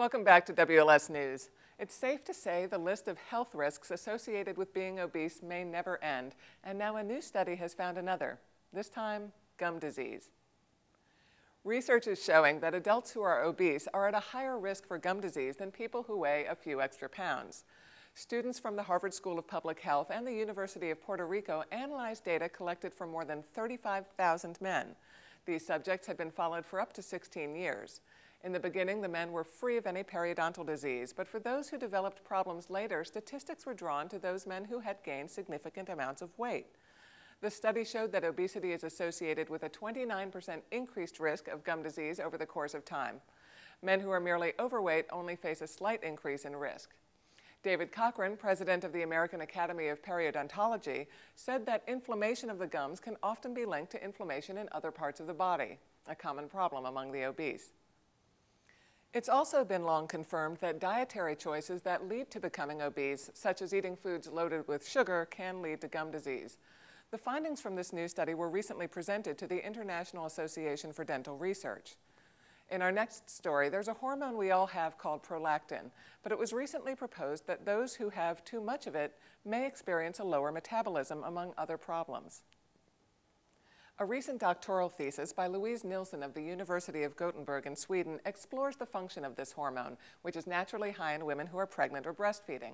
Welcome back to WLS News. It's safe to say the list of health risks associated with being obese may never end, and now a new study has found another, this time gum disease. Research is showing that adults who are obese are at a higher risk for gum disease than people who weigh a few extra pounds. Students from the Harvard School of Public Health and the University of Puerto Rico analyzed data collected from more than 35,000 men. These subjects had been followed for up to 16 years. In the beginning, the men were free of any periodontal disease, but for those who developed problems later, statistics were drawn to those men who had gained significant amounts of weight. The study showed that obesity is associated with a 29% increased risk of gum disease over the course of time. Men who are merely overweight only face a slight increase in risk. David Cochran, president of the American Academy of Periodontology, said that inflammation of the gums can often be linked to inflammation in other parts of the body, a common problem among the obese. It's also been long confirmed that dietary choices that lead to becoming obese, such as eating foods loaded with sugar, can lead to gum disease. The findings from this new study were recently presented to the International Association for Dental Research. In our next story, there's a hormone we all have called prolactin, but it was recently proposed that those who have too much of it may experience a lower metabolism, among other problems. A recent doctoral thesis by Louise Nilsson of the University of Gothenburg in Sweden explores the function of this hormone, which is naturally high in women who are pregnant or breastfeeding.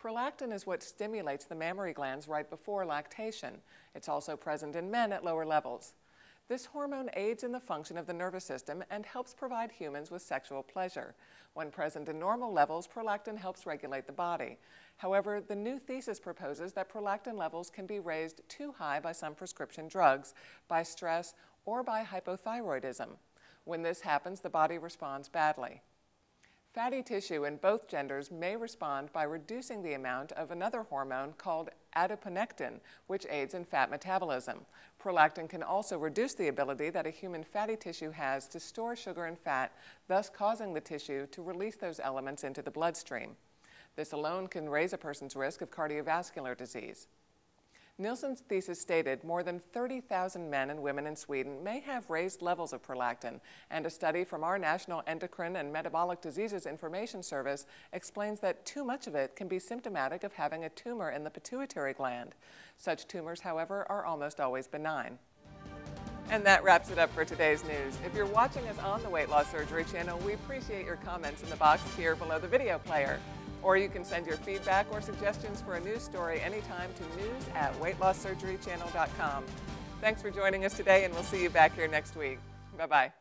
Prolactin is what stimulates the mammary glands right before lactation. It's also present in men at lower levels. This hormone aids in the function of the nervous system and helps provide humans with sexual pleasure. When present in normal levels, prolactin helps regulate the body. However, the new thesis proposes that prolactin levels can be raised too high by some prescription drugs, by stress, or by hypothyroidism. When this happens, the body responds badly. Fatty tissue in both genders may respond by reducing the amount of another hormone called adiponectin, which aids in fat metabolism. Prolactin can also reduce the ability that a human fatty tissue has to store sugar and fat, thus causing the tissue to release those elements into the bloodstream. This alone can raise a person's risk of cardiovascular disease. Nilsson's thesis stated more than 30,000 men and women in Sweden may have raised levels of prolactin, and a study from our National Endocrine and Metabolic Diseases Information Service explains that too much of it can be symptomatic of having a tumor in the pituitary gland. Such tumors, however, are almost always benign. And that wraps it up for today's news. If you're watching us on the Weight Loss Surgery channel, we appreciate your comments in the box here below the video player. Or you can send your feedback or suggestions for a news story anytime to news@weightlosssurgerychannel.com. Thanks for joining us today, and we'll see you back here next week. Bye-bye.